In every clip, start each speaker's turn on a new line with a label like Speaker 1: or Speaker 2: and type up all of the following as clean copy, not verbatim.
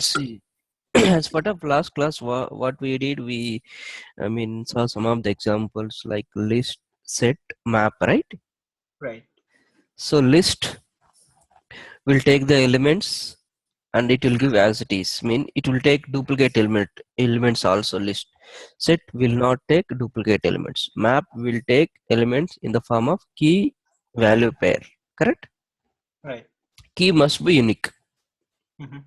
Speaker 1: See, as part of last class, what we did, saw some of the examples like list, set, map, right?
Speaker 2: Right.
Speaker 1: So list will take the elements and it will give as it is. It will take duplicate elements also. List set will not take duplicate elements. Map will take elements in the form of key value pair. Correct?
Speaker 2: Right.
Speaker 1: Key must be unique.
Speaker 2: Mm-hmm.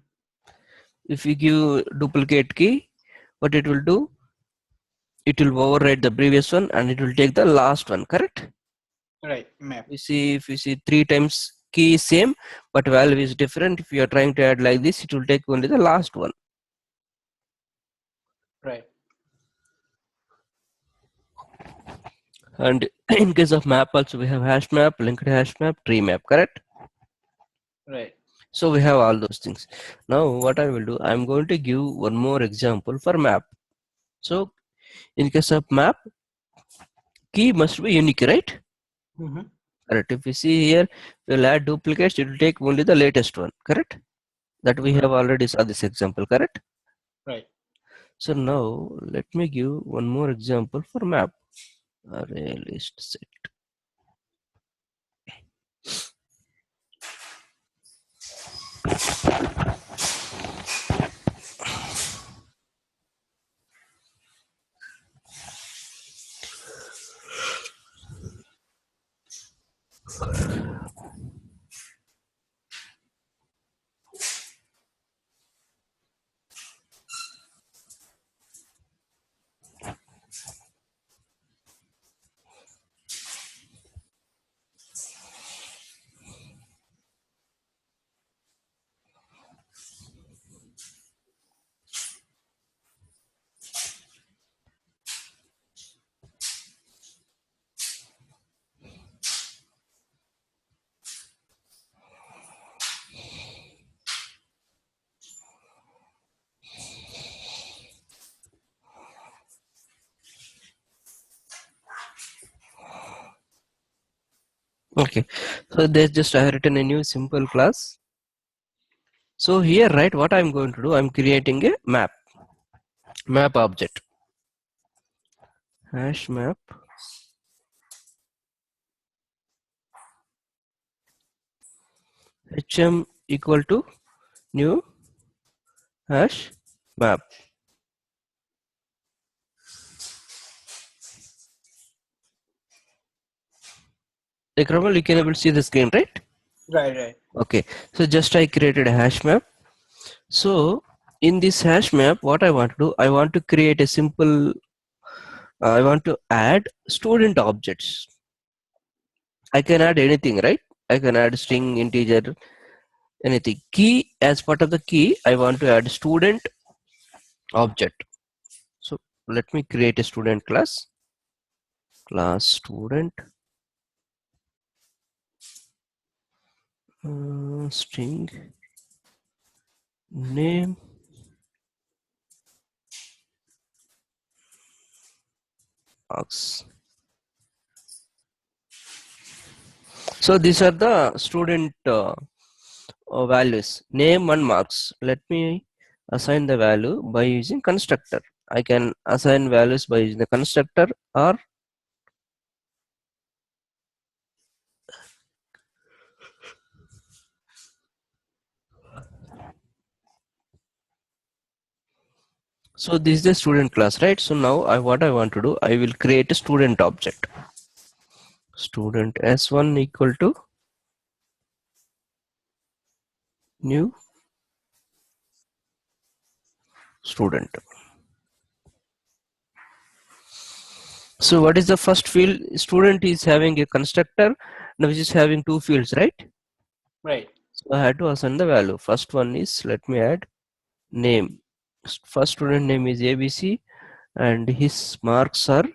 Speaker 1: If you give duplicate key, what it will do? It will override the previous one and it will take the last one. Correct?
Speaker 2: Right. Map.
Speaker 1: If you see 3 times key is same but value is different, if you are trying to add like this, it will take only the last one.
Speaker 2: Right.
Speaker 1: And in case of map also, we have hash map, linked hash map, tree map. Correct?
Speaker 2: Right.
Speaker 1: So we have all those things. Now what I will do, I'm going to give one more example for map. So in case of map, key must be unique, right?
Speaker 2: Mm-hmm.
Speaker 1: Correct. If you see here, we'll add duplicates, it will take only the latest one. Correct? That we have already saw this example. Correct?
Speaker 2: Right.
Speaker 1: So now let me give one more example for map. Array list set. Okay, so there's just I have written a new simple class. So here, right, what I'm going to do, I'm creating a map object, hash map hm equal to new hash map. Like Ramal, you can able to see the screen, right?
Speaker 2: Right. Right.
Speaker 1: Okay, so just I created a hash map. So in this hash map, what I want to do, I want to create a simple, I want to add student objects. I can add anything, right? I can add string, integer, anything. Key, as part of the key, I want to add student object. So let me create a student class student, string name, marks. So these are the student values, name and marks. Let me assign the value by using constructor. I can assign values by using the constructor, or so this is the student class, right? So now what I want to do, I will create a student object. Student s1 equal to new student. So what is the first field? Student is having a constructor which is having two fields, right?
Speaker 2: Right.
Speaker 1: So I had to assign the value. First one is, let me add name. First student name is ABC and his marks are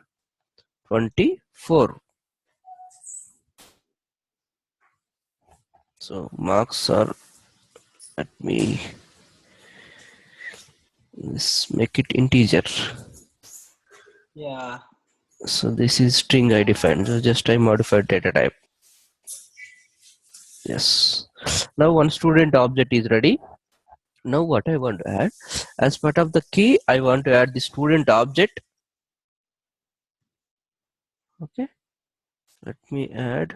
Speaker 1: 24. So marks are, let me make it integer.
Speaker 2: Yeah.
Speaker 1: So this is string I defined. So just I modified data type. Yes. Now one student object is ready. Now what I want to add, as part of the key, I want to add the student object. Okay, let me add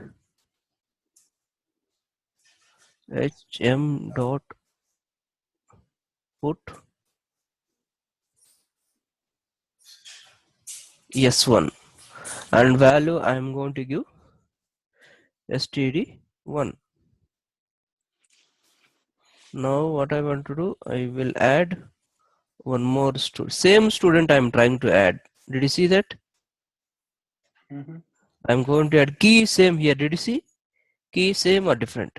Speaker 1: hm dot put s1, and value I am going to give std1. Now what I want to do, I will add one more same student I am trying to add. Did you see that?
Speaker 2: Mm-hmm.
Speaker 1: I'm going to add key same here. Did you see? Key same or different?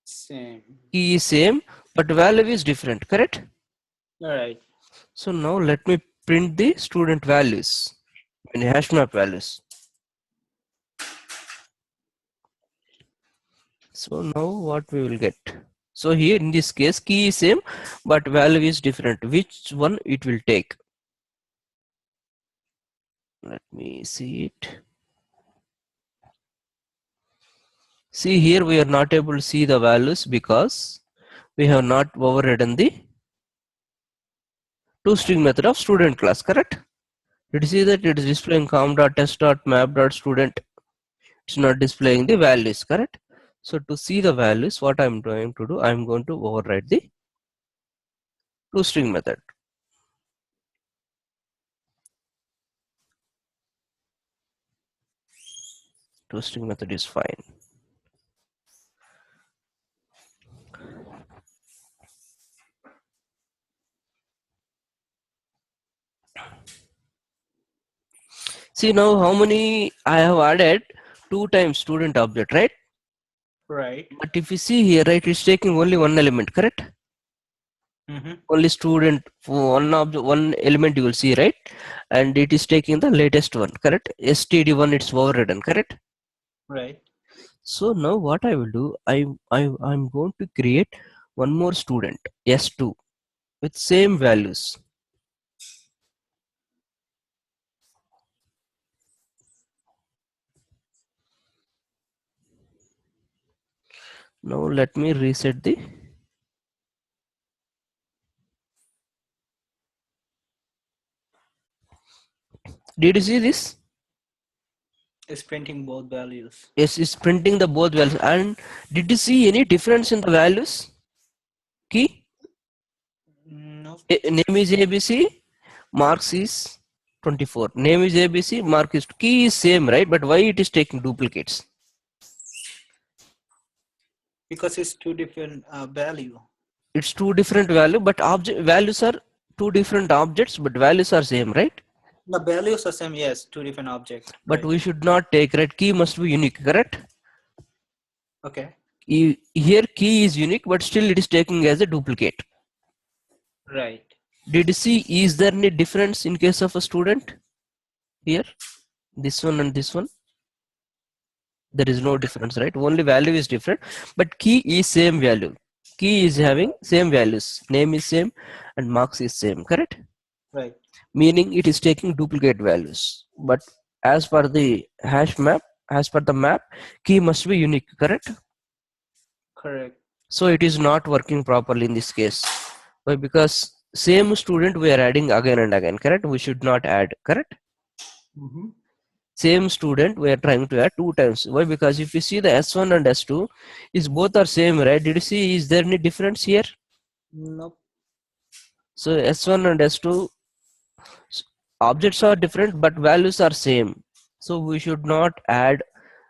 Speaker 2: Same.
Speaker 1: Key is same, but value is different, correct?
Speaker 2: All right.
Speaker 1: So now let me print the student values in hash map values. So now what we will get? So here in this case, key is same, but value is different. Which one it will take? Let me see it. See here we are not able to see the values because we have not overridden the toString method of student class, correct? Did you see that it is displaying com.test.map.student? It's not displaying the values, correct? So to see the values, what I'm going to do, I'm going to override the toString method. ToString method is fine. See now how many I have added 2 times student object, right?
Speaker 2: Right.
Speaker 1: But if you see here, right, it's taking only one element, correct?
Speaker 2: Mm-hmm.
Speaker 1: Only student for one object, one element you will see, right? And it is taking the latest one, correct? std1 it's overridden, correct?
Speaker 2: Right.
Speaker 1: So now what I will do, I'm going to create one more student, s2, with same values. Now let me reset the. Did you see this?
Speaker 2: It's printing both values.
Speaker 1: Yes, it's printing the both values. And did you see any difference in the values? Key
Speaker 2: No.
Speaker 1: name is ABC, marks is 24. Name is ABC, mark is key is same, right? But why it is taking duplicates?
Speaker 2: Because it's two different value.
Speaker 1: It's two different value, but object values are two different objects, but values are same, right?
Speaker 2: The values are same. Yes, two different object.
Speaker 1: But
Speaker 2: Right.
Speaker 1: we should not take, right? Key must be unique, correct?
Speaker 2: Okay.
Speaker 1: Here key is unique, but still it is taking as a duplicate.
Speaker 2: Right.
Speaker 1: Did you see, is there any difference in case of a student here? This one and this one? There is no difference, right? Only value is different, but key is same value. Key is having same values. Name is same and marks is same, correct?
Speaker 2: Right.
Speaker 1: Meaning it is taking duplicate values. But as per the hash map, as per the map, key must be unique, correct?
Speaker 2: Correct.
Speaker 1: So it is not working properly in this case. Why? Because same student we are adding again and again, correct? We should not add, correct?
Speaker 2: Mm-hmm.
Speaker 1: Same student we are trying to add 2 times. Why? Because if you see the s1 and s2 is both are same, right? Did you see, is there any difference here?
Speaker 2: Nope.
Speaker 1: So s1 and s2 objects are different but values are same, so we should not add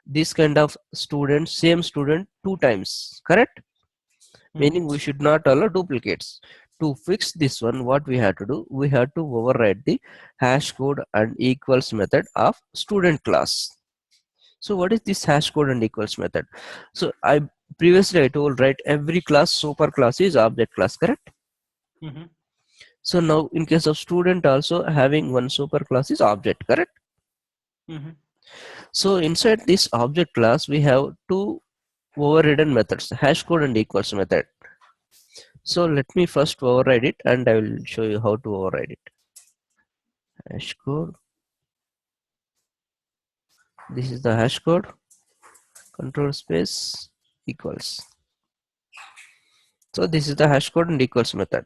Speaker 1: this kind of student, same student 2 times, correct?
Speaker 2: Mm-hmm.
Speaker 1: Meaning we should not allow duplicates. To fix this one, what we have to do, we have to override the hash code and equals method of student class. So what is this hash code and equals method? So I previously I told, right, every class super class is object class, correct?
Speaker 2: Mm-hmm.
Speaker 1: So now in case of student also having one super class is object, correct?
Speaker 2: Mm-hmm.
Speaker 1: So inside this object class we have two overridden methods, hash code and equals method. So let me first override it and I will show you how to override it. Hash code, this is the hash code, control space equals. So this is the hash code and equals method.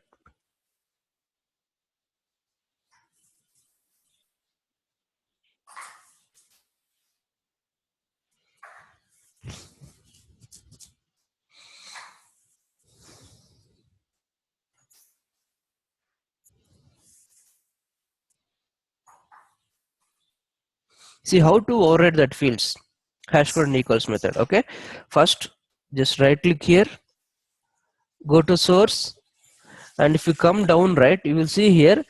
Speaker 1: See how to override that fields. Hash code and equals method. Okay. First, just right click here, go to source, and if you come down right, you will see here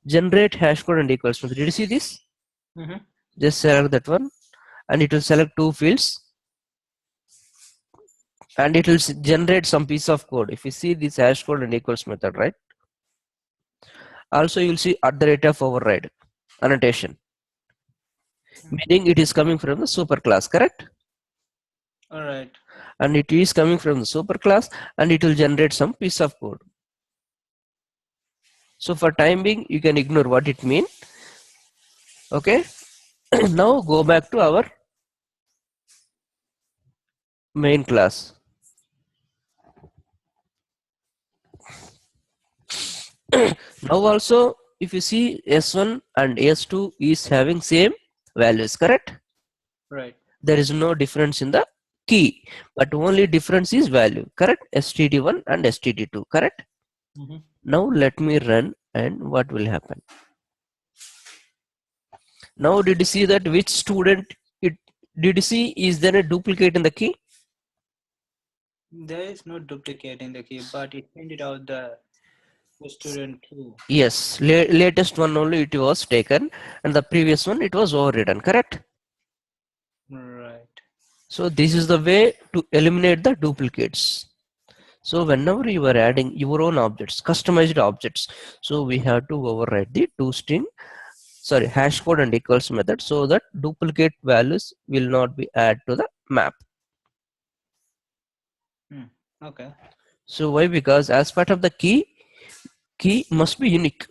Speaker 1: generate hash code and equals method. Did you see this?
Speaker 2: Mm-hmm.
Speaker 1: Just select that one, and it will select two fields, and it will generate some piece of code. If you see this hash code and equals method, right? Also, you will see at the rate of override annotation, meaning it is coming from the superclass, correct?
Speaker 2: All right.
Speaker 1: And it is coming from the superclass, and it will generate some piece of code. So for time being, you can ignore what it means. Okay. Now go back to our main class. Now also, if you see S1 and S2 is having same values, correct?
Speaker 2: Right.
Speaker 1: There is no difference in the key, but only difference is value, correct? STD1 and STD2, correct?
Speaker 2: Mm-hmm.
Speaker 1: Now let me run, and what will happen? Now did you see that which student it did you see, is there a duplicate in the key?
Speaker 2: There is no duplicate in the key, but it printed out the student too.
Speaker 1: Yes, latest one only it was taken, and the previous one it was overridden, correct?
Speaker 2: Right.
Speaker 1: So this is the way to eliminate the duplicates. So whenever you are adding your own objects, customized objects, so we have to override the hash code and equals method, so that duplicate values will not be added to the map.
Speaker 2: Okay.
Speaker 1: So why? Because as part of the key must be unique.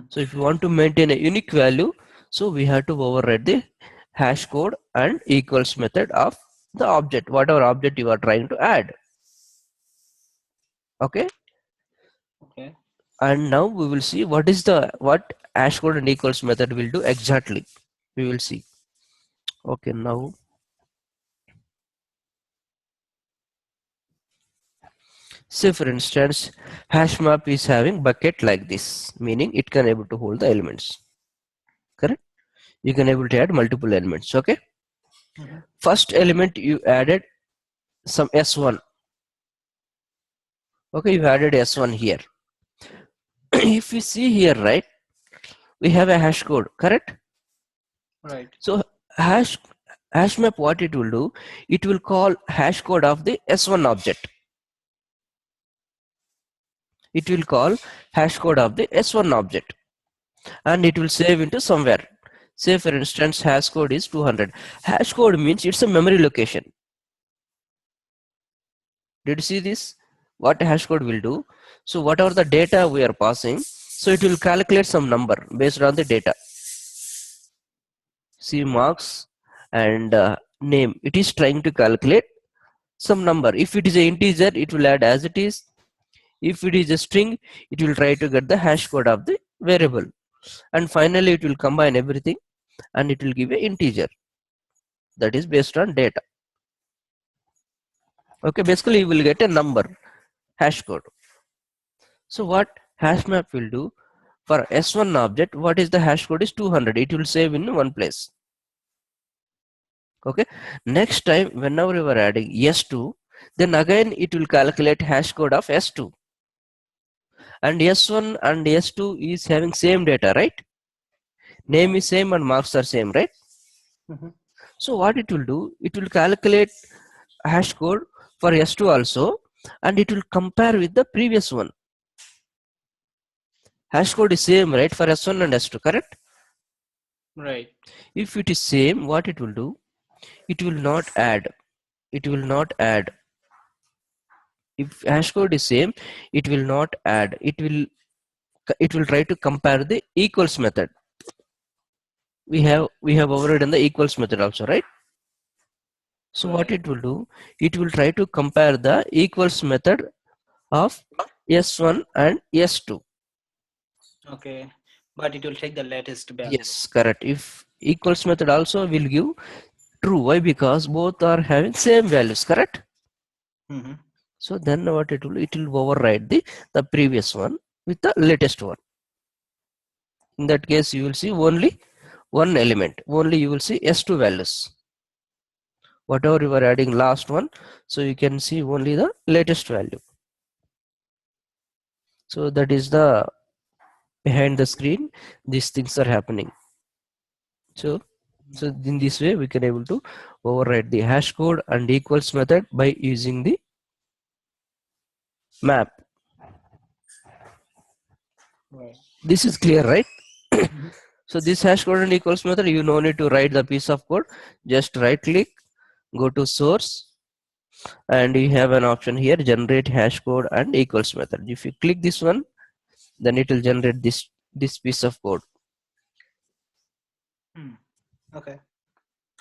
Speaker 1: So if you want to maintain a unique value, so we have to override the hash code and equals method of the object, whatever object you are trying to add. Okay.
Speaker 2: Okay.
Speaker 1: And now we will see what hash code and equals method will do exactly. We will see. Okay. Now say for instance, hash map is having bucket like this, meaning it can able to hold the elements. Correct. You can able to add multiple elements. Okay.
Speaker 2: Mm-hmm.
Speaker 1: First element you added some S1. Okay, you added S1 here. If you see here, right, we have a hash code, correct?
Speaker 2: Right.
Speaker 1: So hash map, what it will do, it will call hash code of the S1 object. It will call hash code of the S1 object, and it will save into somewhere. Say for instance, hash code is 200. Hash code means it's a memory location. Did you see this? What hash code will do? So whatever the data we are passing, so it will calculate some number based on the data. See marks and name. It is trying to calculate some number. If it is an integer, it will add as it is. If it is a string, it will try to get the hash code of the variable. And finally, it will combine everything, and it will give an integer that is based on data. Okay, basically you will get a number, hash code. So what hash map will do for S1 object, what is the hash code is 200. It will save in one place. Okay, next time whenever you are adding S2, then again it will calculate hash code of S2. And S1 and S2 is having same data, right? Name is same and marks are same, right?
Speaker 2: Mm-hmm.
Speaker 1: So what it will do, it will calculate hash code for S2 also, and it will compare with the previous one. Hash code is same, right, for S1 and S2, correct?
Speaker 2: Right.
Speaker 1: If it is same, what it will do, it will not add. It will not add. If hash code is same, it will not add. It will try to compare the equals method. We have overridden the equals method also, right? So what
Speaker 2: Right.
Speaker 1: it will do, it will try to compare the equals method of S1 and S2.
Speaker 2: Okay. But it will take the latest value.
Speaker 1: Yes, correct. If equals method also will give true. Why? Because both are having same values, correct?
Speaker 2: Mm-hmm.
Speaker 1: So then what it will override the previous one with the latest one. In that case, you will see only one element. Only you will see S2 values. Whatever you are adding last one, so you can see only the latest value. So that is the behind the screen. These things are happening. So in this way we can able to override the hash code and equals method by using the map.
Speaker 2: Right.
Speaker 1: This is clear, right?
Speaker 2: Mhm.
Speaker 1: So this hash code and equals method, you no need to write the piece of code. Just right click, go to source, and you have an option here, generate hash code and equals method. If you click this one, then it will generate this piece of code.
Speaker 2: Hmm. Okay.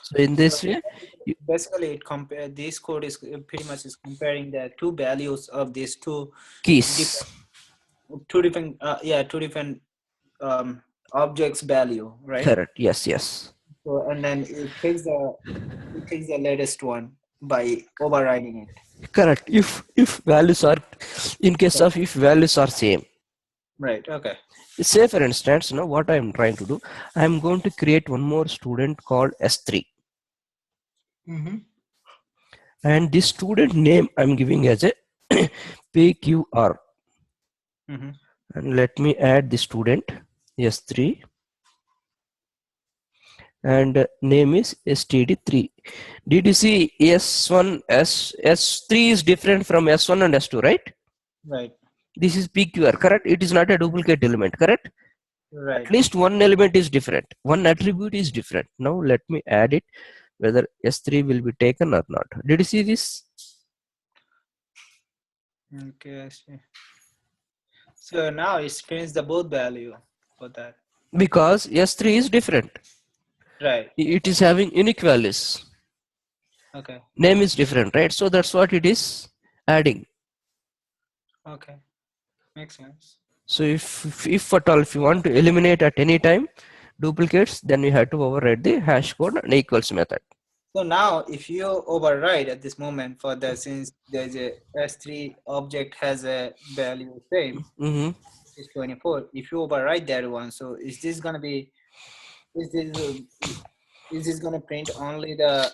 Speaker 1: So in
Speaker 2: So
Speaker 1: this way, you,
Speaker 2: basically, it compare this code is pretty much is comparing the two values of these
Speaker 1: keys.
Speaker 2: different two different objects value, right?
Speaker 1: Correct. Yes, yes.
Speaker 2: So and then it takes the latest one by overriding it.
Speaker 1: Correct. If values are, in case
Speaker 2: Okay.
Speaker 1: of if values are same.
Speaker 2: Right. Okay.
Speaker 1: Say for instance, now what I am trying to do, I am going to create one more student called S3,
Speaker 2: Mm-hmm.
Speaker 1: and this student name I'm giving as a PQR,
Speaker 2: Mm-hmm.
Speaker 1: and let me add the student S3, and name is STD3. Did you see S1 S3 is different from S1 and S2, right?
Speaker 2: Right.
Speaker 1: This is PQR, correct? It is not a duplicate element, correct? At
Speaker 2: Right.
Speaker 1: least one element is different, one attribute is different. Now let me add it, whether S3 will be taken or not. Did you see this?
Speaker 2: Okay. I see. So now it's changed the both value for that.
Speaker 1: Because S3 is different,
Speaker 2: Right.
Speaker 1: it is having unique values,
Speaker 2: Okay.
Speaker 1: name is different, right? So that's what it is adding.
Speaker 2: Okay. Makes sense.
Speaker 1: So if at all, if you want to eliminate at any time duplicates, then you have to override the hash code and equals method.
Speaker 2: So now if you override at this moment for the since there's a S3 object has a value same
Speaker 1: Hmm.
Speaker 2: is 24. If you override that one, so is this uh, is this gonna print only the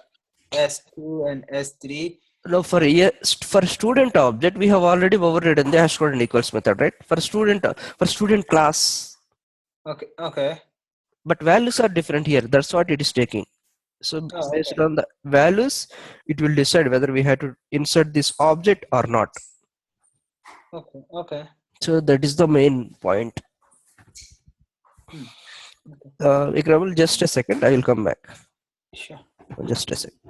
Speaker 2: S2 and S3?
Speaker 1: Now for student object, we have already overridden the hash code and equals method, right? For student class,
Speaker 2: Okay. Okay.
Speaker 1: but values are different here. That's what it is taking. So
Speaker 2: Oh,
Speaker 1: based
Speaker 2: okay.
Speaker 1: on the values, it will decide whether we have to insert this object or not.
Speaker 2: Okay. Okay.
Speaker 1: So that is the main point.
Speaker 2: Hmm. Okay.
Speaker 1: Ikramul, just a second, I will come back.
Speaker 2: Sure.
Speaker 1: Just a second.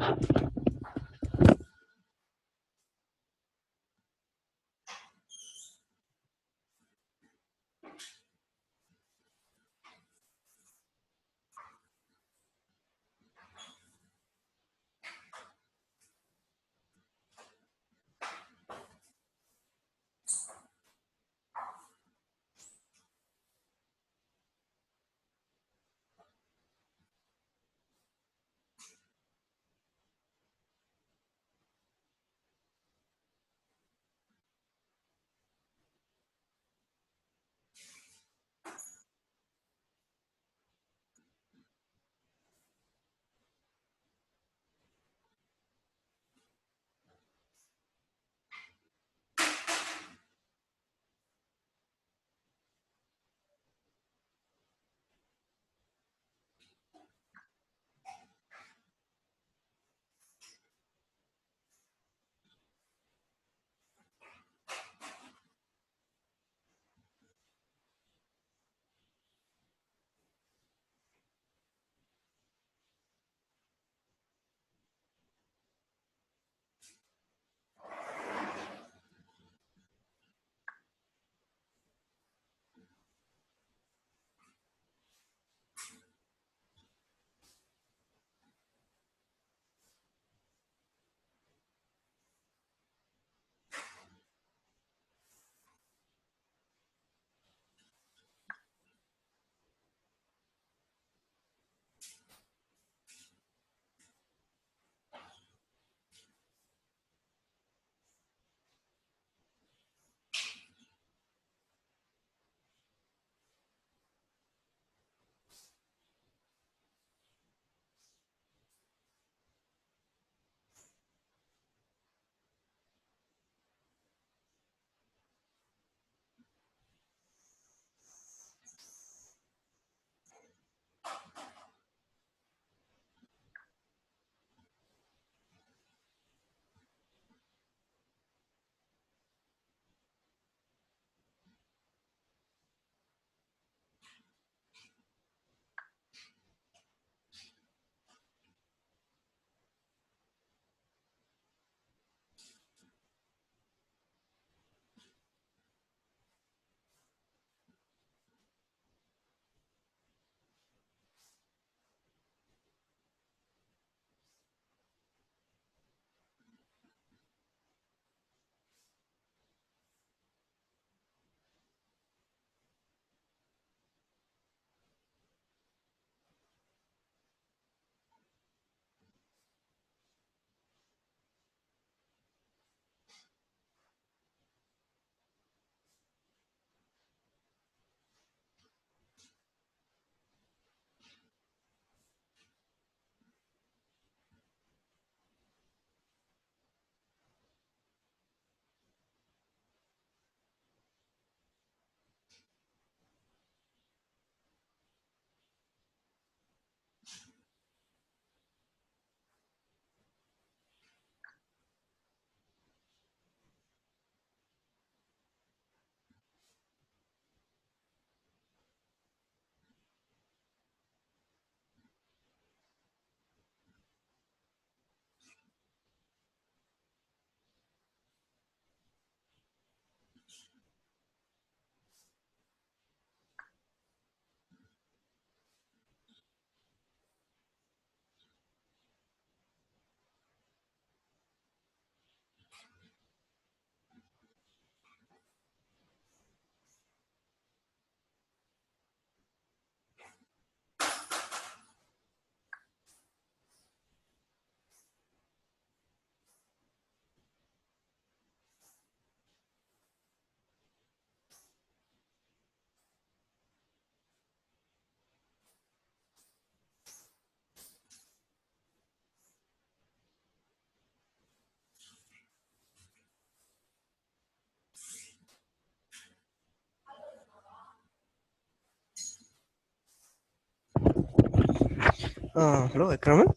Speaker 1: Hello, Akraman.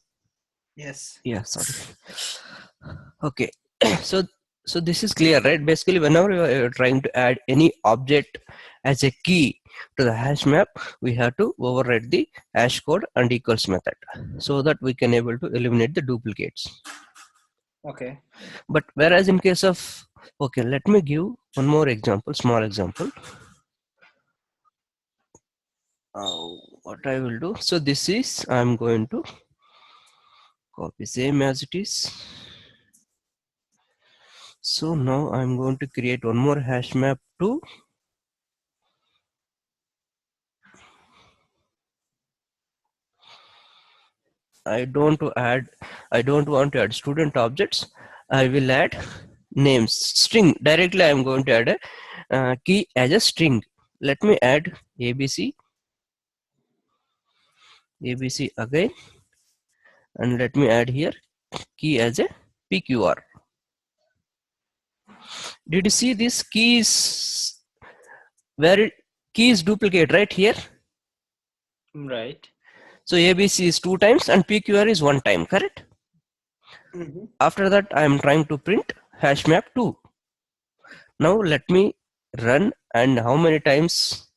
Speaker 2: Yes.
Speaker 1: Yeah, sorry. Okay, so this is clear, right? Basically, whenever you are trying to add any object as a key to the hash map, we have to override the hash code and equals method so that we can able to eliminate the duplicates.
Speaker 2: Okay.
Speaker 1: But whereas in case of, okay, let me give one more example, small example. What I will do, so this is, I'm going to copy same as it is. So now I'm going to create one more hash map to I don't want to add student objects. I will add names string directly. I'm going to add a key as a string. Let me add ABC again, and let me add here key as a PQR. Did you see this keys where keys duplicate right here?
Speaker 2: Right.
Speaker 1: So ABC is 2 times and PQR is 1 time, correct?
Speaker 2: Mm-hmm.
Speaker 1: After that, I am trying to print hash map 2. Now let me run, and how many times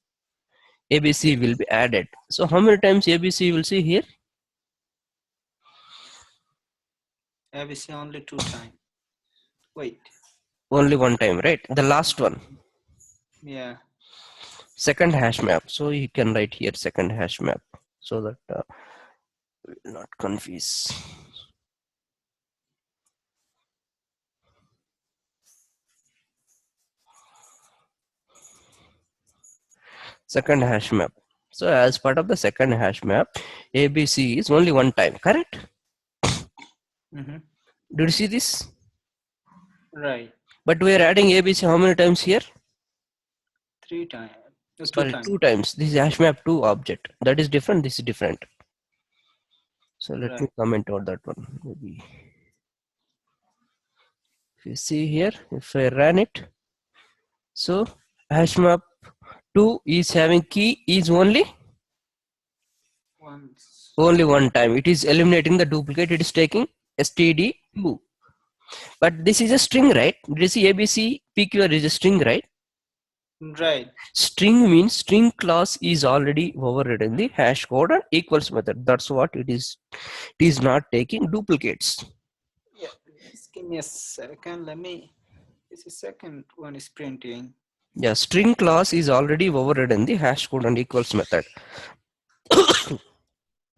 Speaker 1: ABC will be added. So how many times ABC you will see here?
Speaker 2: ABC only 2 times. Wait.
Speaker 1: Only 1 time, right? The last one,
Speaker 2: Yeah.
Speaker 1: second hash map. So you can write here second hash map so that will not confuse. Second hash map. So as part of the second hash map, ABC is only 1 time, correct?
Speaker 2: Mm-hmm.
Speaker 1: Did you see this?
Speaker 2: Right.
Speaker 1: But we are adding ABC how many times here?
Speaker 2: 3 times. No, two
Speaker 1: Sorry,
Speaker 2: times.
Speaker 1: 2 times. This is hash map 2 object. That is different. This is different. So let me
Speaker 2: Right.
Speaker 1: comment on that one. Maybe if you see here, if I run it, so hash map 2 is having key is only
Speaker 2: Once.
Speaker 1: 1 time. It is eliminating the duplicate. It is taking std2. But this is a string, right? Did you see ABC PQR is a string, right?
Speaker 2: Right.
Speaker 1: String means string class is already overridden the hash code and equals method. That's what it is. It is not taking duplicates.
Speaker 2: Yeah. Just give me a second. Let me. This is second one is printing.
Speaker 1: Yeah, string class is already overridden the hash code and equals method.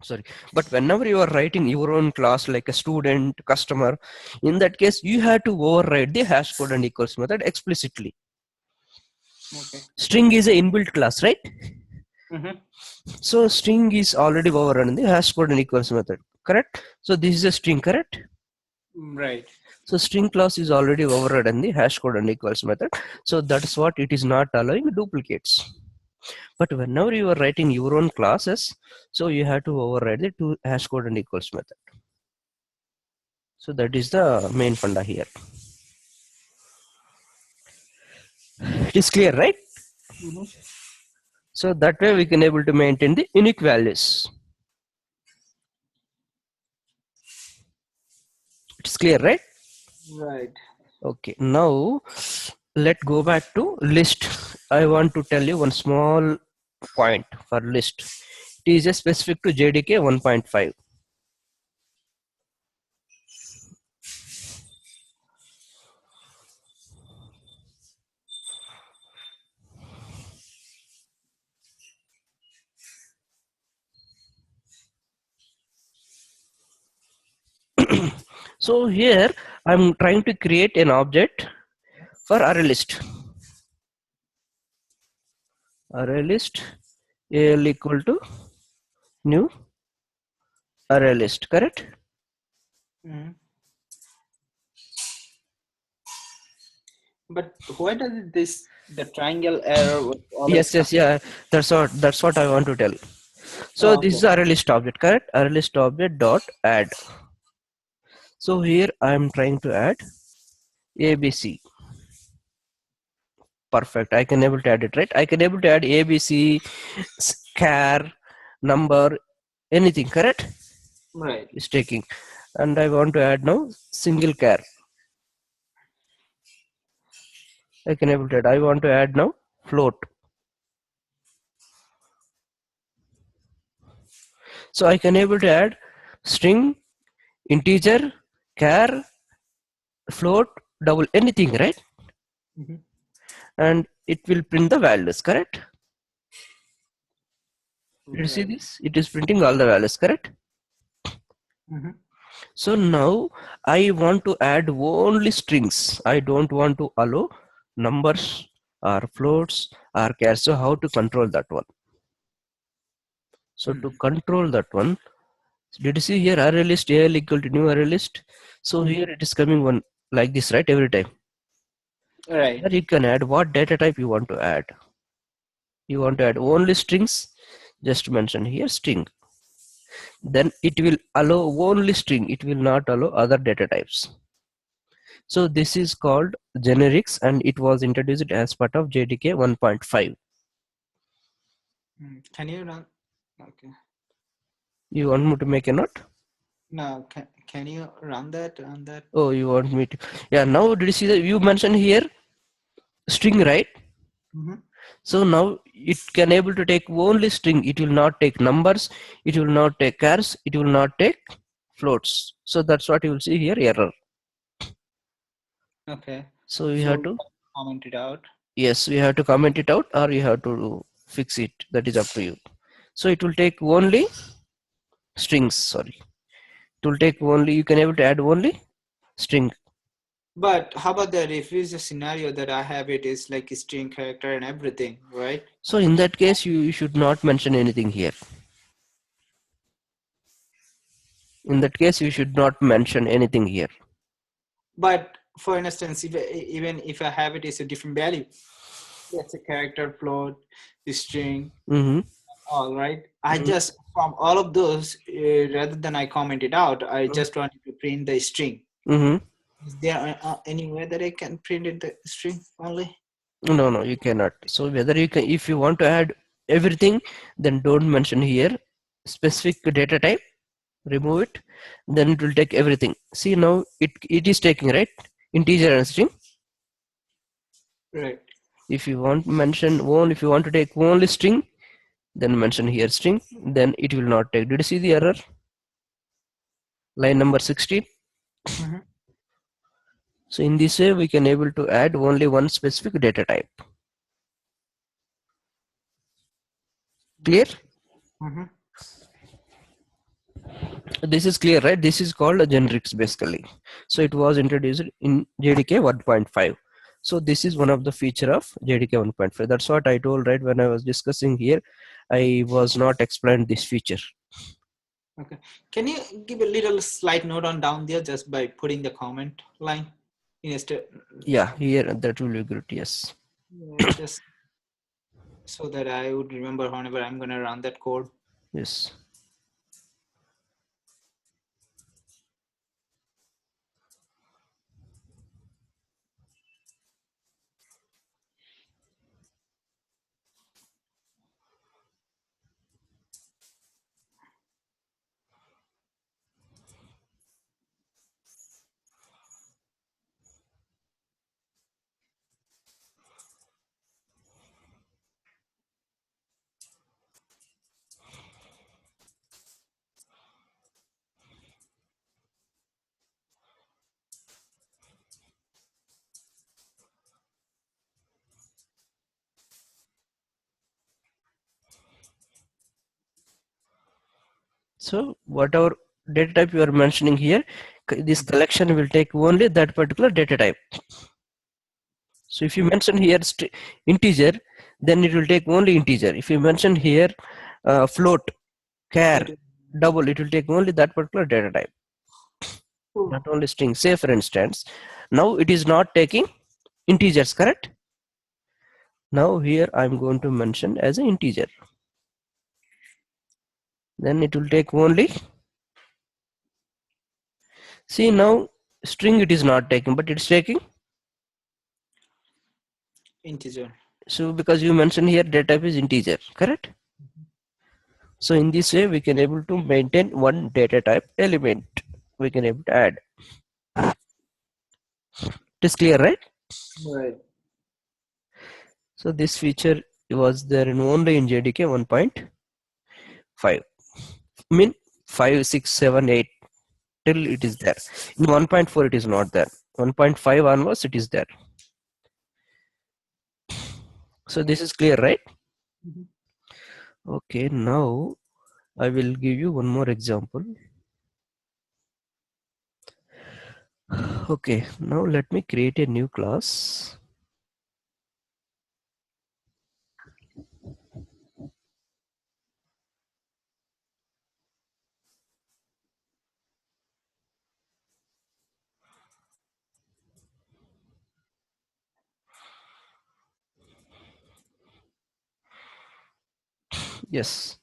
Speaker 1: Sorry, but whenever you are writing your own class like a student, customer, in that case you have to override the hash code and equals method explicitly.
Speaker 2: Okay.
Speaker 1: String is a inbuilt class, right?
Speaker 2: Mm-hmm.
Speaker 1: So string is already overridden the hash code and equals method, correct? So this is a string, correct?
Speaker 2: Right.
Speaker 1: So string class is already overridden the hash code and equals method. So that's what it is not allowing duplicates. But whenever you are writing your own classes, so you have to override the two hash code and equals method. So that is the main funda here. It is clear, right?
Speaker 2: Mm-hmm.
Speaker 1: So that way we can able to maintain the unique values. It's clear, right?
Speaker 2: Right.
Speaker 1: Okay, now let's go back to list. I want to tell you one small point for list. It is just specific to JDK 1.5. So here I'm trying to create an object for array list. Array list al equal to new array list, correct?
Speaker 2: Mm-hmm. But why does the triangle error always
Speaker 1: Yes,
Speaker 2: come?
Speaker 1: yes, yeah. That's what I want to tell. So
Speaker 2: Oh,
Speaker 1: this
Speaker 2: okay.
Speaker 1: is array list object, correct? Array list object dot add. So here I am trying to add ABC. Perfect. I can able to add it, right? I can able to add ABC, char, number, anything, correct?
Speaker 2: Right.
Speaker 1: is taking, and I want to add now single char. I can able to add. I want to add now float. So I can able to add string, integer, char, float, double, anything, right?
Speaker 2: Mm-hmm.
Speaker 1: And it will print the values, correct? Did you see
Speaker 2: Right.
Speaker 1: this? It is printing all the values, correct?
Speaker 2: Mm-hmm.
Speaker 1: So now I want to add only strings. I don't want to allow numbers or floats or chars. So how to control that one? So to control that one, did you see here array list AL equal to new array list? So here it is coming one like this, right? Every time.
Speaker 2: Right.
Speaker 1: Here you can add what data type you want to add. You want to add only strings, just mention here string. Then it will allow only string. It will not allow other data types. So this is called generics, and it was introduced as part of JDK 1.5.
Speaker 2: Can you run? Okay.
Speaker 1: You want me to make a note?
Speaker 2: No. Can you run that on that?
Speaker 1: Oh, you want me to? Yeah. Now did you see that you mentioned here string, right?
Speaker 2: Mm-hmm.
Speaker 1: So now it can able to take only string. It will not take numbers. It will not take chars. It will not take floats. So that's what you will see here error.
Speaker 2: Okay.
Speaker 1: So we
Speaker 2: So
Speaker 1: have to,
Speaker 2: comment it out.
Speaker 1: yes, we have to comment it out, or you have to fix it. That is up to you. So it will take only strings. Sorry, it will take only. You can able to add only string.
Speaker 2: But how about that? If it's a scenario that I have, it is like a string character and everything, right?
Speaker 1: So in that case, you should not mention anything here. In that case, you should not mention anything here.
Speaker 2: But for instance, even if I have it is a different value, that's a character, float, the string,
Speaker 1: Mm-hmm.
Speaker 2: all right. I just from all of those, rather than I comment it out, I just wanted to print the string.
Speaker 1: Mm-hmm.
Speaker 2: Is there any way that I can print it the string only?
Speaker 1: No, no, you cannot. So whether you can, if you want to add everything, then don't mention here specific data type. Remove it. Then it will take everything. See now it is taking, right, integer and string.
Speaker 2: Right.
Speaker 1: If you want mention one, if you want to take only string, then mention here string. Then it will not take. Did you see the error? Line number 16.
Speaker 2: Mm-hmm.
Speaker 1: So in this way, we can able to add only one specific data type. Clear?
Speaker 2: Mm-hmm.
Speaker 1: This is clear, right? This is called a generics basically. So it was introduced in JDK 1.5. So this is one of the feature of JDK 1.5. That's what I told, right? When I was discussing here, I was not explained this feature.
Speaker 2: Okay. Can you give a little slight note on down there just by putting the comment line instead?
Speaker 1: Yeah, here that will be good. Yes.
Speaker 2: Just so that I would remember whenever I'm gonna run that code.
Speaker 1: Yes. So whatever data type you are mentioning here, this collection will take only that particular data type. So if you mention here integer, then it will take only integer. If you mention here float, char,
Speaker 2: That is
Speaker 1: double, it will take only that particular data type, not only string. Say for instance, now it is not taking integers, correct? Now here I'm going to mention as an integer. Then it will take only. See now string it is not taking, but it's taking.
Speaker 2: integer.
Speaker 1: So because you mentioned here data type is integer, correct? So in this way, we can able to maintain one data type element. We can able to add. It is clear, right?
Speaker 2: Right.
Speaker 1: So this feature was there in only in JDK 1.5. Mean 5, 6, 7, 8 till it is there. In 1.4 it is not there. 1.5 onwards it is there. So this is clear, right?
Speaker 2: Mhm.
Speaker 1: Okay, now I will give you one more example. Okay, now let me create a new class. Yes.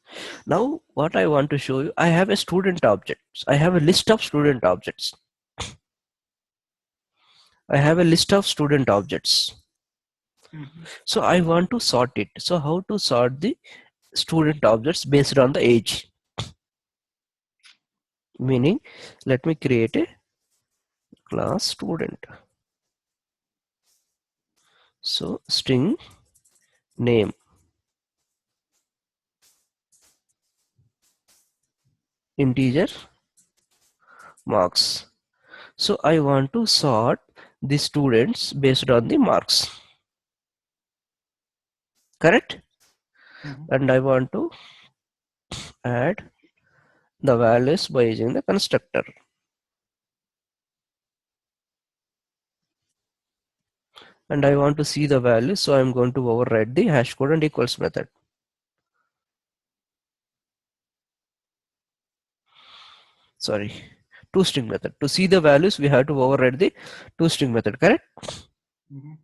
Speaker 1: Now what I want to show you, I have a student objects. I have a list of student objects. I have a list of student objects.
Speaker 2: Mhm.
Speaker 1: So I want to sort it. So how to sort the student objects based on the age? Meaning, let me create a class student. So string name, integer marks. So I want to sort the students based on the marks. Correct?
Speaker 2: Mhm.
Speaker 1: And I want to add the values by using the constructor. And I want to see the values, so I'm going to override the hash code and equals method. Sorry, toString method. To see the values, we have to override the toString method, correct?
Speaker 2: Mhm.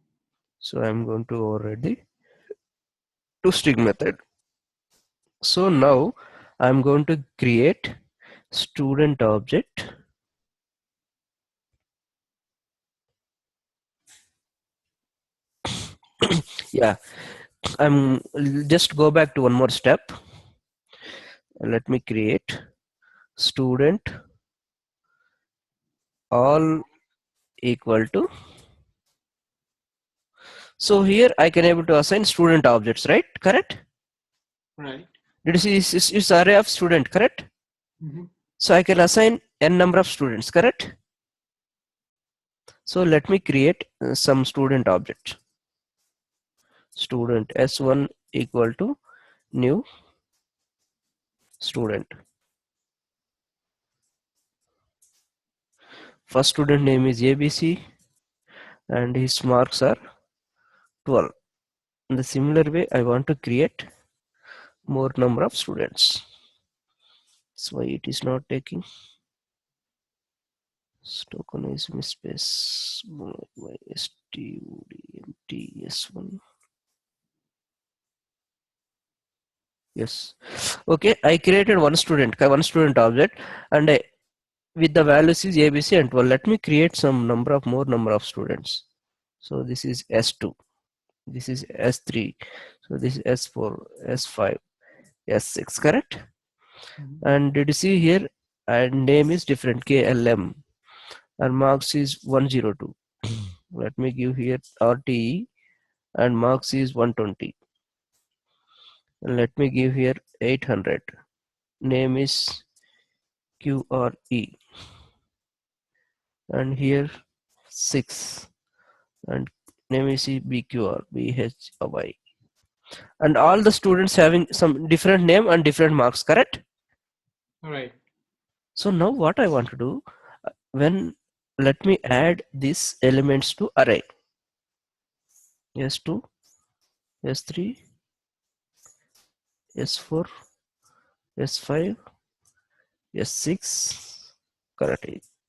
Speaker 1: So I'm going to override the toString method. So now I'm going to create student object. Yeah, I'm just go back to one more step. Let me create student all equal to. So here I can able to assign student objects, right? Correct?
Speaker 2: Right.
Speaker 1: Did you see is array of student, correct?
Speaker 2: Mhm.
Speaker 1: So I can assign n number of students, correct? So let me create some student object. Student s1 equal to new student. First student name is ABC and his marks are 12. In the similar way, I want to create more number of students. That's why it is not taking. Tokenize space by students1. Yes. Okay, I created one student object, and with the values is ABC and 12. Let me create some more number of students. So this is S2, this is S3, so this is S4, S5, S6, correct?
Speaker 2: Mhm.
Speaker 1: And did you see here? And name is different, KLM, and marks is 102. Let me give here RTE, and marks is 120. And let me give here 800. Name is QRE, and here 6, and name is BQR, BHY. And all the students having some different name and different marks, correct?
Speaker 2: Right.
Speaker 1: So now what I want to do, when let me add these elements to array. S2, S3, S4, S5, S6, correct,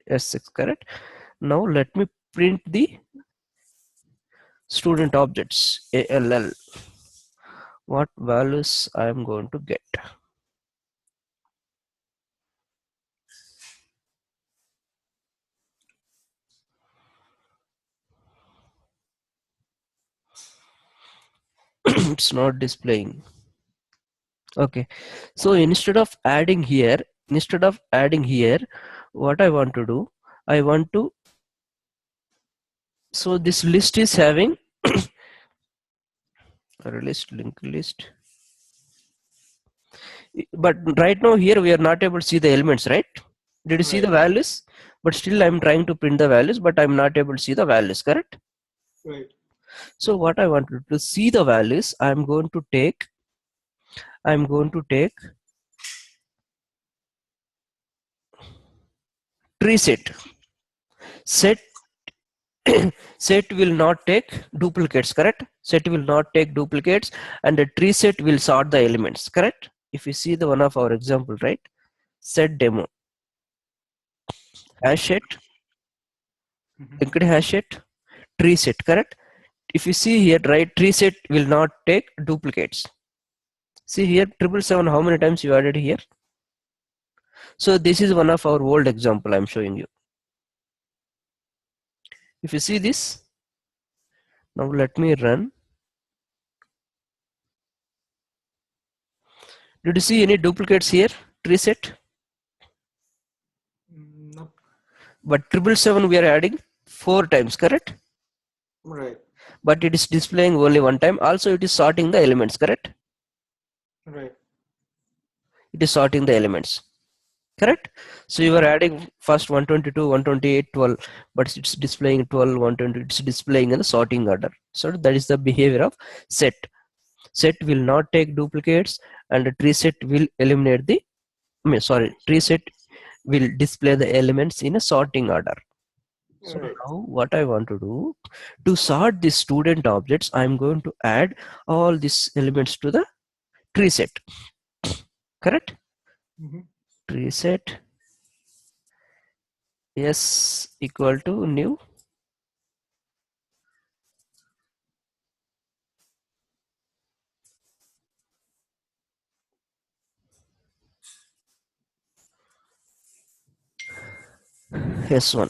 Speaker 1: S6, correct. Now let me print the student objects, ALL, what values I am going to get. It's not displaying. Okay, so instead of adding here, what I want to do, I want to, so this list is having a list, linked list, but right now here we are not able to see the elements, right? Did you see the
Speaker 2: Right.
Speaker 1: values? But still I'm trying to print the values, but I'm not able to see the values, correct?
Speaker 2: Right.
Speaker 1: So what I want to see the values, I'm going to take tree set. Set will not take duplicates, correct? Set will not take duplicates, and the tree set will sort the elements, correct? If you see the one of our example, right? Set demo hash set,
Speaker 2: Mhm.
Speaker 1: linked hash set, tree set, correct? If you see here, right, tree set will not take duplicates. See here, 777, how many times you added here? So this is one of our old example I'm showing you. If you see this, now let me run. Did you see any duplicates here? Tree set,
Speaker 2: Nope.
Speaker 1: but 777 we are adding 4 times, correct?
Speaker 2: Right.
Speaker 1: But it is displaying only one time. Also, it is sorting the elements, correct?
Speaker 2: Right.
Speaker 1: It is sorting the elements, correct? So you are adding first 122, 128, 12, but it's displaying 12, 120. It's displaying in the sorting order. So that is the behavior of set. Set will not take duplicates, and the tree set will eliminate the. Tree set will display the elements in a sorting order. So
Speaker 2: Right.
Speaker 1: now what I want to sort the student objects, I'm going to add all these elements to the tree set, correct?
Speaker 2: Mhm.
Speaker 1: Tree set s equal to new s1,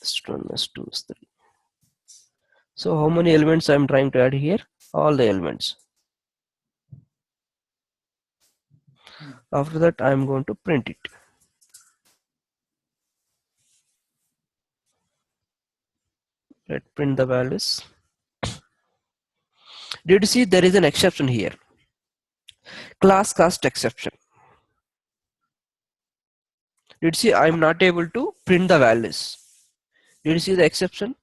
Speaker 1: s1, s2, s3. So how many elements I'm trying to add here? All the elements. After that I'm going to print it. Let print the values. Did you see there is an exception here? Class cast exception. Did you see I'm not able to print the values? Did you see the exception?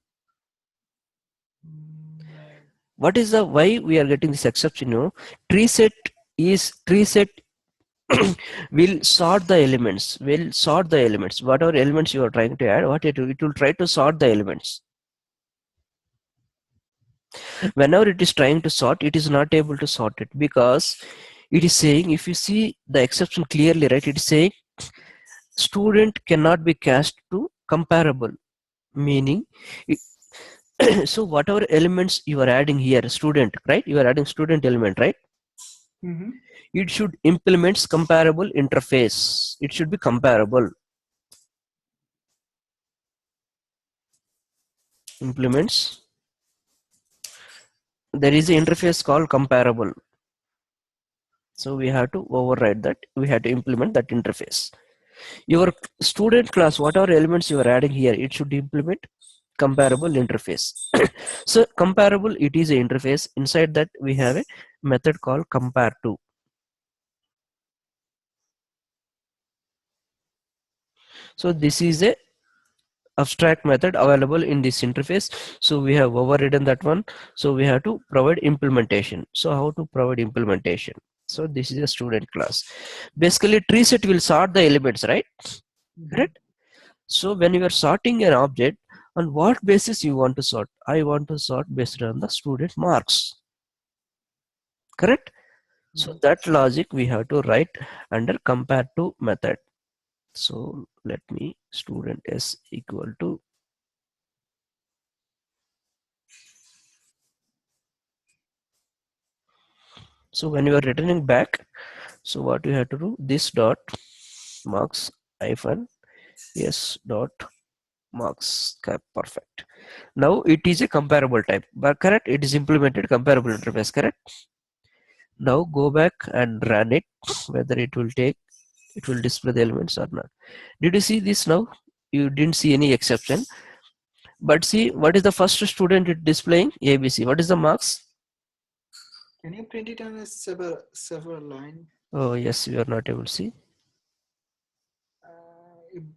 Speaker 1: What is the why we are getting this exception? Tree set tree set will sort the elements. Will sort the elements. Whatever elements you are trying to add, what it will try to sort the elements. Whenever it is trying to sort, it is not able to sort it because it is saying, if you see the exception clearly, right, it is saying student cannot be cast to comparable, meaning it, so whatever elements you are adding here, student, right, you are adding student element, right,
Speaker 2: Mhm.
Speaker 1: it should implements comparable interface. It should be comparable. Implements, there is an interface called comparable, so we have to override that. We have to implement that interface. Your student class, whatever elements you are adding here, it should implement comparable interface. So comparable, it is an interface. Inside that we have a method called compare to. So this is a abstract method available in this interface, so we have overridden that one. So we have to provide implementation. So how to provide implementation? So this is a student class. Basically tree set will sort the elements, right?
Speaker 2: Mhm.
Speaker 1: Correct. So when you are sorting an object, on what basis you want to sort? I want to sort based on the student marks, correct? So
Speaker 2: Mhm.
Speaker 1: that logic we have to write under compare to method. So let me student s equal to, so when you are returning back, so what you have to do, this dot marks hyphen s dot marks cap, perfect. Now it is a comparable type, but correct, it is implemented comparable interface, correct? Now go back and run it, whether it will display the elements or not. Did you see this now? You didn't see any exception. But see, what is the first student it displaying? ABC. What is the marks?
Speaker 2: Can you print it on a several line?
Speaker 1: Oh yes, we are not able to see.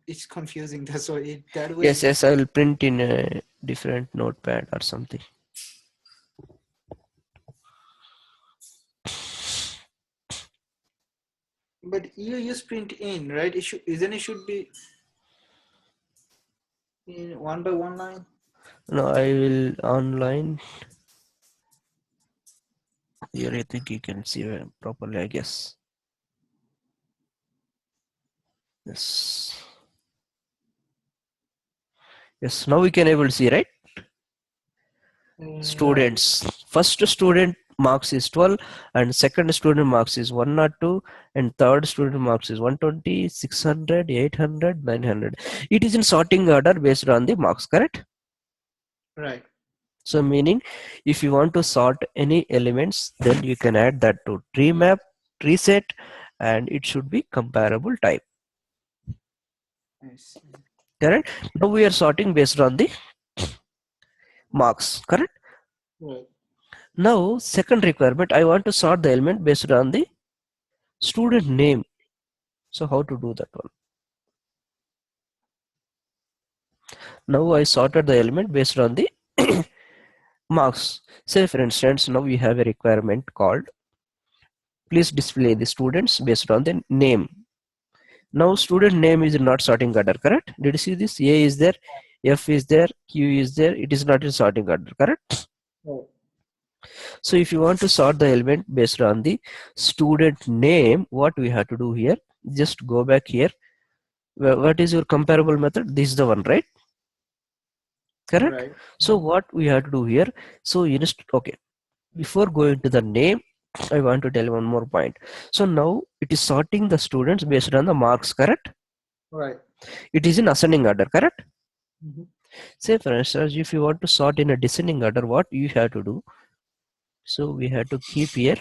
Speaker 2: It's confusing. That's why that way.
Speaker 1: Yes, I will print in a different notepad or something.
Speaker 2: But you use print in, right? It should be in one by one line.
Speaker 1: No, I will online. Here I think you can see properly, I guess. Yes. Yes, now we can able to see, right? Students. First student marks is 12 and second student marks is 102 and third student marks is 120, 600, 800, 900. It is in sorting order based on the marks, correct?
Speaker 2: Right.
Speaker 1: So meaning if you want to sort any elements, then you can add that to tree map, tree set, and it should be comparable type.
Speaker 2: Nice.
Speaker 1: Correct? Now we are sorting based on the marks, correct?
Speaker 2: Right.
Speaker 1: Now second requirement, I want to sort the element based on the student name. So how to do that one? Now I sorted the element based on the marks. Say for instance, now we have a requirement called please display the students based on the name. Now student name is not sorting order, correct? Did you see this? A is there, F is there, Q is there. It is not in sorting order, correct?
Speaker 2: Right.
Speaker 1: So if you want to sort the element based on the student name, what we have to do here? Just go back here. What is your comparable method? This is the one, right? Correct.
Speaker 2: Right.
Speaker 1: So what we have to do here? So okay. Before going to the name, I want to tell you one more point. So now it is sorting the students based on the marks, correct?
Speaker 2: Right.
Speaker 1: It is in ascending order, correct?
Speaker 2: Mhm.
Speaker 1: Say for instance, if you want to sort in a descending order, what you have to do? So we have to keep here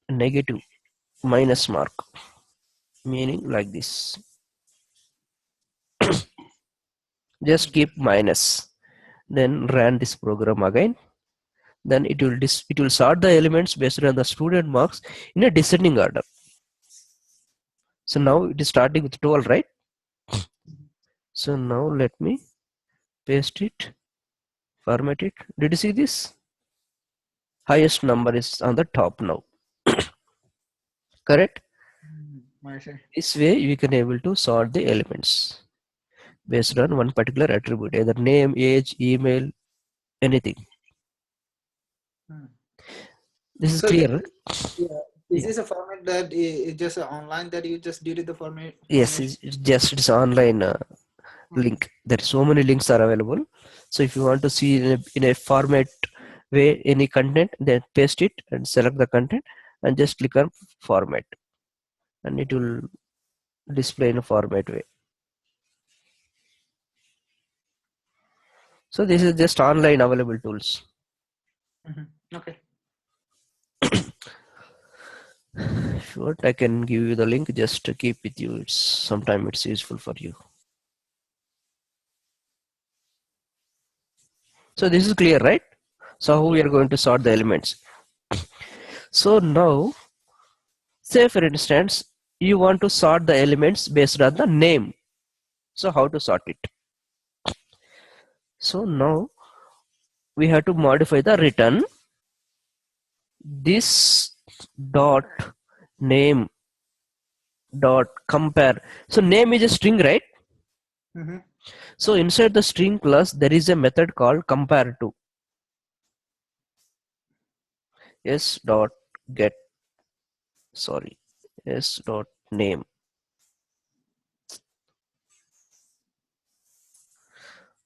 Speaker 1: negative minus mark, meaning like this. Just keep minus. Then run this program again. Then it will sort the elements based on the student marks in a descending order. So now it is starting with 12, right? So now let me paste it, format it. Did you see this? Highest number is on the top now. Correct?
Speaker 2: I see.
Speaker 1: This way you can able to sort the elements based on one particular attribute, either name, age, email, anything. This is
Speaker 2: So
Speaker 1: clear.
Speaker 2: yeah. Is this a format that is just online that you just did the format?
Speaker 1: Yes, it's online link. There are so many links are available. So if you want to see in a format way any content, then paste it and select the content and just click on format, and it will display in a format way. So this is just online available tools.
Speaker 2: Okay.
Speaker 1: If you want, I can give you the link just to keep with you. Sometime it's useful for you. So this is clear, right? So how we are going to sort the elements. So now, say for instance, you want to sort the elements based on the name. So how to sort it? So now we have to modify the return. This dot name dot compare. So name is a string, right? So inside the string class there is a method called compare to. S dot get, sorry, S dot name.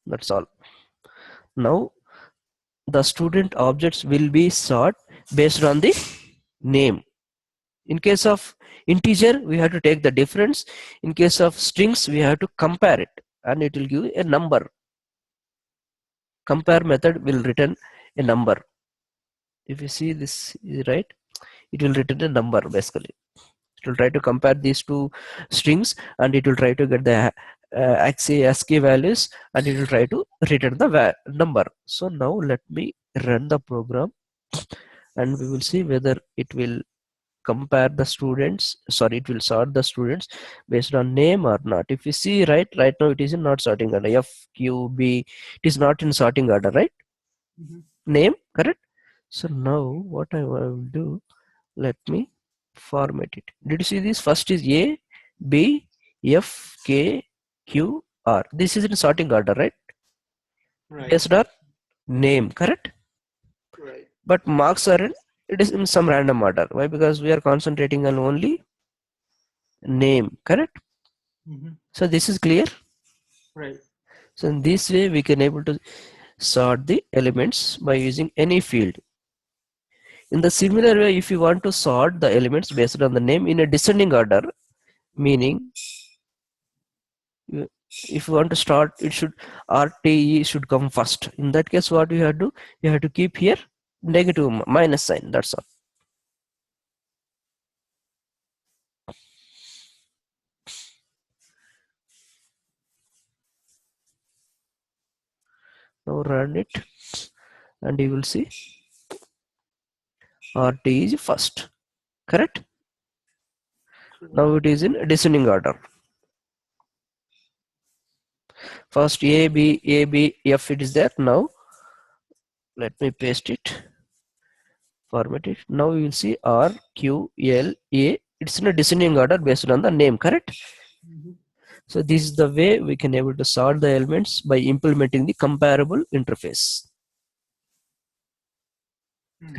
Speaker 1: That's all. Now the student objects will be sort based on the name. In case of integer, we have to take the difference. In case of strings, we have to compare it, and it will give a number. Compare method will return a number. If you see this, right? it will return a number basically. It will try to compare these two strings and it will try to get the ASCII values and it will try to return the number. So now let me run the program and we will see whether it will compare the students, sorry, it will sort the students based on name or not. If you see right now it is in not sorting order, F, Q, B, it is not in sorting order, right?
Speaker 2: Mhm.
Speaker 1: Name, correct? So now what I will do, let me format it. Did you see this? First is A, B, F, K, Q, R. This is in sorting order, right?
Speaker 2: Right.
Speaker 1: Based on name, correct?
Speaker 2: Right.
Speaker 1: But marks are in, it is in some random order. Why? Because we are concentrating on only name, correct?
Speaker 2: Mhm.
Speaker 1: So this is clear.
Speaker 2: Right.
Speaker 1: So in this way we can able to sort the elements by using any field. In the similar way, if you want to sort the elements based on the name in a descending order, meaning if you want to start, it should RTE should come first. In that case, what you have to do, you have to keep here negative minus sign. That's all. Now run it, and you will see RT is first. Correct. Now it is in descending order. First A B F it is there. Now let me paste it. Format it. Now you will see R Q L A. It's in a descending order based on the name. Correct.
Speaker 2: Mhm.
Speaker 1: So this is the way we can able to sort the elements by implementing the comparable interface.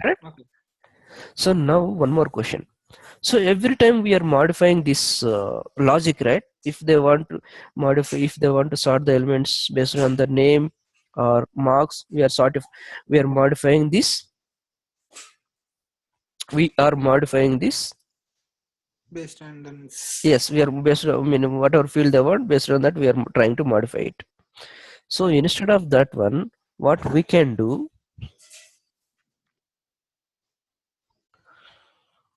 Speaker 1: Correct.
Speaker 2: Okay.
Speaker 1: So now one more question. So every time we are modifying this logic, right? If they want to modify, if they want to sort the elements based on the name or marks, we are modifying this. We are modifying this.
Speaker 2: Based on the.
Speaker 1: Yes, we are based on, I mean, whatever field they want, based on that we are trying to modify it. So instead of that one, what we can do,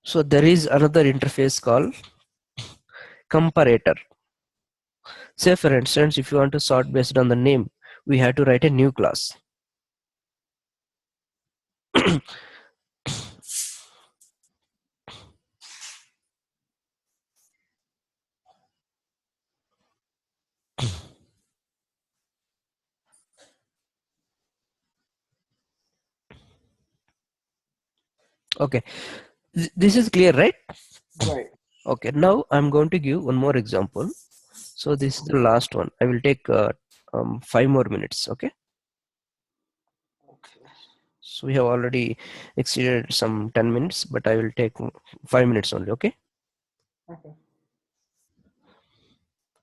Speaker 1: so there is another interface called comparator. Say for instance, if you want to sort based on the name, we have to write a new class. Okay, this is clear, right?
Speaker 2: Right.
Speaker 1: Okay, now I'm going to give one more example. So this is the last one. I will take 5 more minutes. Okay.
Speaker 2: Okay.
Speaker 1: So we have already exceeded some 10 minutes, but I will take 5 minutes only. Okay.
Speaker 2: Okay.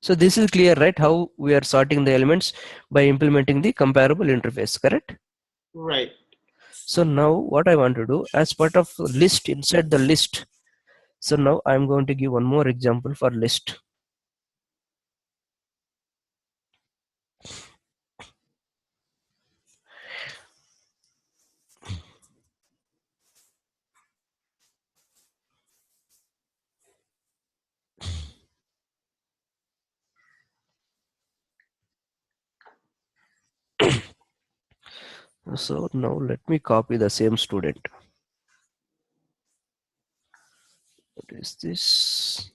Speaker 1: So this is clear, right? How we are sorting the elements by implementing the comparable interface, correct?
Speaker 2: Right.
Speaker 1: So now what I want to do as part of list inside the list. So now I'm going to give one more example for list. So now let me copy the same student. What is this?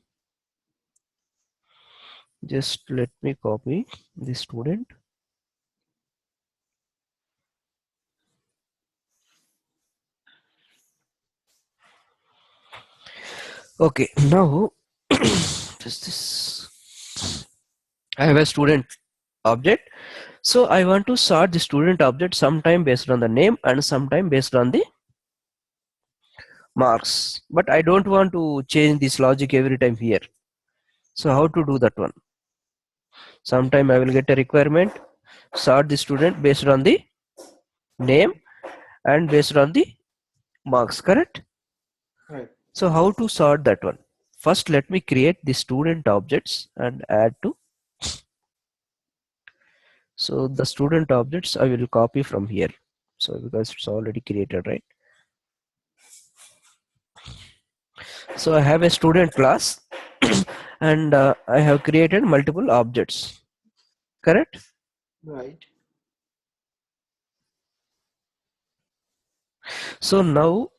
Speaker 1: Just let me copy the student. Okay, now just this. I have a student object. So I want to sort the student object sometime based on the name and sometime based on the marks. But I don't want to change this logic every time here. So how to do that one? Sometime I will get a requirement, sort the student based on the name and based on the marks, correct?
Speaker 2: Right.
Speaker 1: So how to sort that one? First, let me create the student objects and add to. So the student objects I will copy from here. So because it's already created, right? So I have a student class and I have created multiple objects, correct?
Speaker 2: Right.
Speaker 1: So now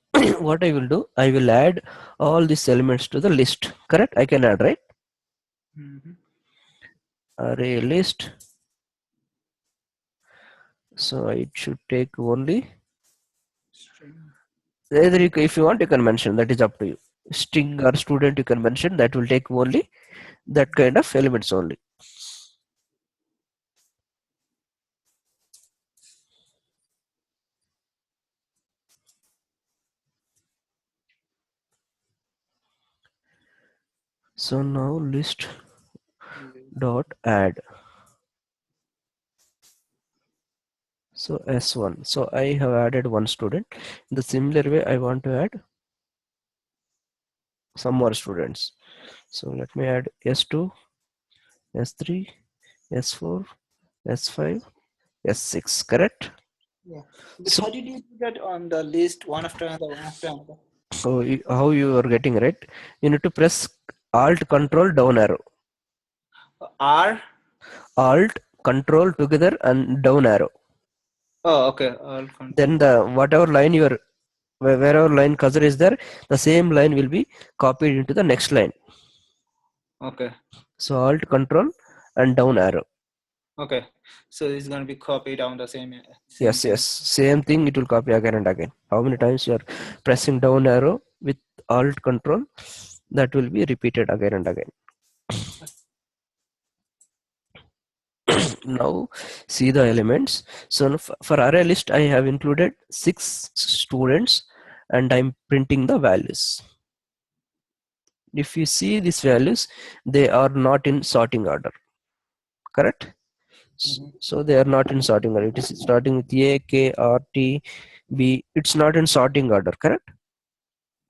Speaker 1: what I will do, I will add all these elements to the list, correct? I can add, right?
Speaker 2: Mm-hmm.
Speaker 1: Array list. So it should take only,
Speaker 2: String.
Speaker 1: either if you want, you can mention, that is up to you. String or student, you can mention, that will take only that kind of elements only. So now list dot add. So S1. So I have added one student. In the similar way, I want to add some more students. So let me add S2, S3, S4, S5, S6, correct?
Speaker 2: Yeah. But
Speaker 1: So,
Speaker 2: how did you do that on the list one after another, one after another?
Speaker 1: so how you are getting, right? You need to press Alt Control down arrow.
Speaker 2: R.
Speaker 1: Alt Control together and down arrow.
Speaker 2: Oh, okay. All
Speaker 1: Then
Speaker 2: control.
Speaker 1: the whatever line you are, wherever line cursor is there, the same line will be copied into the next line.
Speaker 2: Okay.
Speaker 1: So Alt Control and down arrow.
Speaker 2: Okay. So it's gonna be copied down the same
Speaker 1: Yes,
Speaker 2: thing.
Speaker 1: same thing. It will copy again and again. How many times you are pressing down arrow with Alt Control, that will be repeated again and again. Now see the elements. So for array list, I have included 6 students and I'm printing the values. If you see these values, they are not in sorting order, correct?
Speaker 2: Mm-hmm.
Speaker 1: So they are not in sorting order. It is starting with A, K, R, T, B. It's not in sorting order, correct?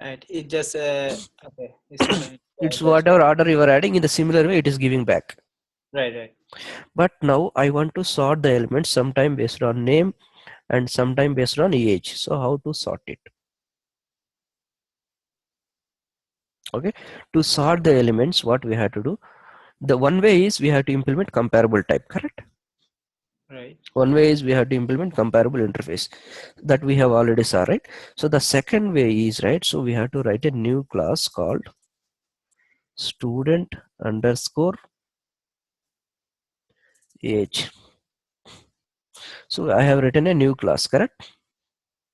Speaker 2: Right. It just okay. It's not
Speaker 1: It's
Speaker 2: just
Speaker 1: whatever order you are adding, in the similar way it is giving back.
Speaker 2: right. Right.
Speaker 1: But now I want to sort the elements sometime based on name and sometime based on age. So how to sort it? Okay, to sort the elements, what we have to do, the one way is we have to implement comparable type, correct?
Speaker 2: Right.
Speaker 1: One way is we have to implement comparable interface, that we have already saw, right? So the second way is, right, so we have to write a new class called student underscore age. So I have written a new class, correct?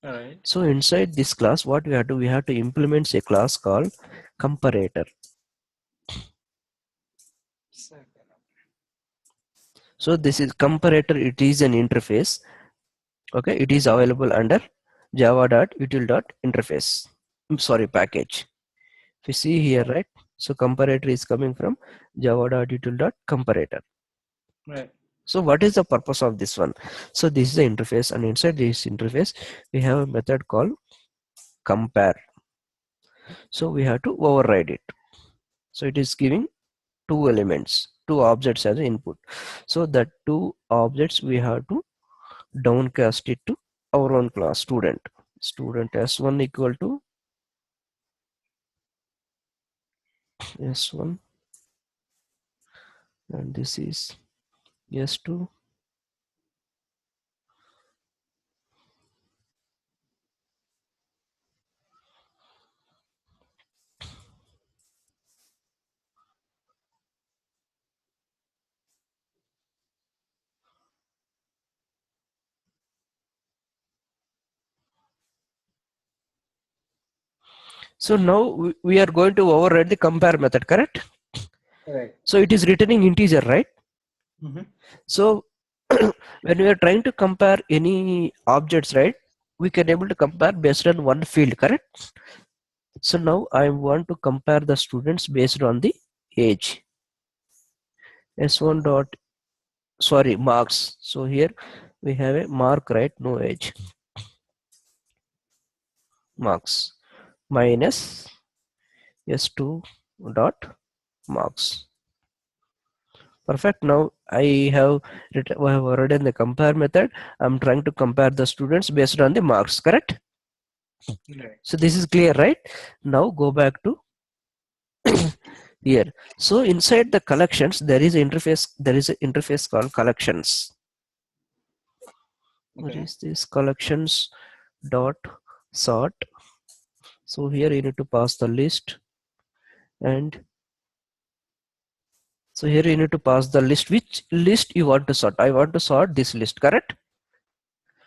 Speaker 2: All right.
Speaker 1: So inside this class, what we have to, we have to implement a class called comparator.
Speaker 2: Second.
Speaker 1: So this is comparator. It is an interface. Okay, it is available under java.util.interface. I'm sorry, package. If you see here, right? So comparator is coming from java.util.comparator.
Speaker 2: Right.
Speaker 1: So what is the purpose of this one? So this is the interface, and inside this interface, we have a method called compare. So we have to override it. So it is giving two elements, two objects as input. So that two objects we have to downcast it to our own class student. Student s1 equal to s1, and this is s2. So now we are going to override the compare method, correct?
Speaker 2: Right.
Speaker 1: So it is returning integer, right?
Speaker 2: Mm-hmm.
Speaker 1: So when we are trying to compare any objects, right, we can able to compare based on one field, correct? So now I want to compare the students based on the age. S1 dot, sorry, marks. So here we have a mark, right? No age. Marks minus S2 dot marks. Perfect. Now I have written the compare method. I'm trying to compare the students based on the marks, correct?
Speaker 2: Right.
Speaker 1: So this is clear, right? Now go back to here. So inside the collections, there is an interface called collections. What
Speaker 2: Okay.
Speaker 1: is this? Collections dot sort. So here you need to pass the list, and so here you need to pass the list. Which list you want to sort? I want to sort this list, correct?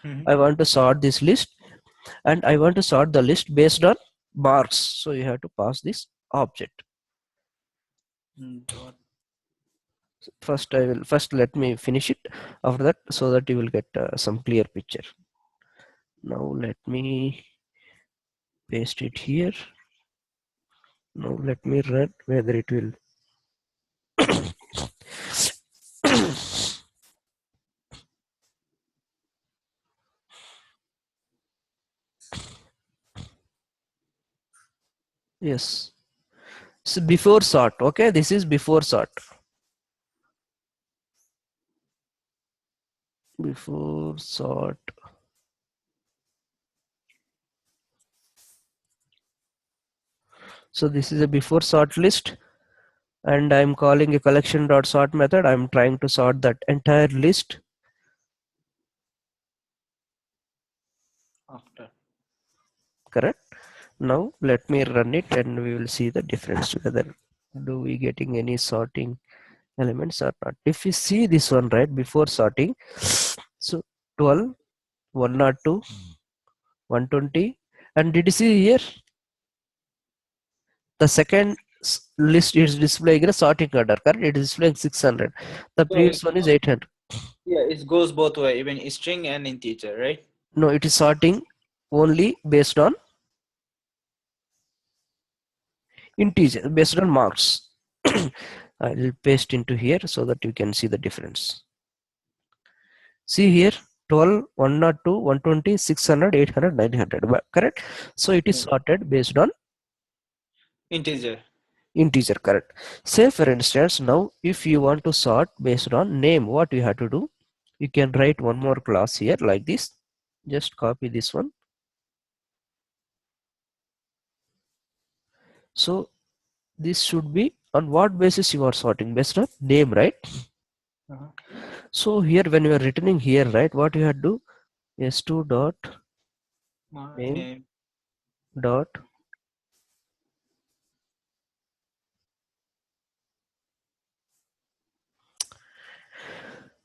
Speaker 2: Mhm.
Speaker 1: I want to sort this list, and I want to sort the list based on marks. So you have to pass this object.
Speaker 2: Dot.
Speaker 1: First let me finish it. After that, so that you will get some clear picture. Now let me paste it here. Now let me run whether it will. Yes. So before sort, okay, this is before sort. Before sort. So this is a before sort list, and I'm calling a collection dot sort method. I'm trying to sort that entire list,
Speaker 2: After.
Speaker 1: correct? Now let me run it, and we will see the difference whether do we getting any sorting elements or not. If you see this one, right, before sorting, so 12, 102, 120, and did you see here the second list is displaying in a sorting order, correct? It is displaying 600. The
Speaker 2: So
Speaker 1: previous one is 800.
Speaker 2: yeah, it goes both way, even string and integer, right?
Speaker 1: No, it is sorting only based on integer, based on marks. I will paste into here so that you can see the difference. See here, 12, 102, 120, 600, 800, 900, correct? So it is
Speaker 2: Yeah.
Speaker 1: sorted based on
Speaker 2: Integer.
Speaker 1: integer, correct? Say for instance, now if you want to sort based on name, what you have to do? You can write one more class here like this. Just copy this one. So this should be on what basis you are sorting, based on name, right?
Speaker 2: Uh-huh.
Speaker 1: So here when you are returning here, right, what you have to do? S2 dot name
Speaker 2: Name.
Speaker 1: dot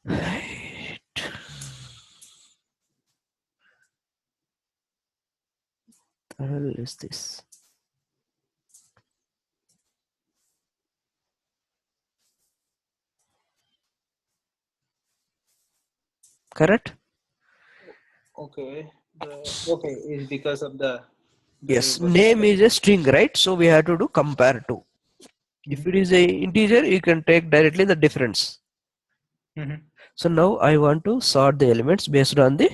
Speaker 1: height. The hell is this? Correct?
Speaker 2: Okay. Okay is because of the
Speaker 1: Yes,
Speaker 2: variable.
Speaker 1: name is a string, right? So we have to do compare to. If
Speaker 2: Mhm.
Speaker 1: it is a integer, you can take directly the difference.
Speaker 2: Mhm.
Speaker 1: So now I want to sort the elements based on the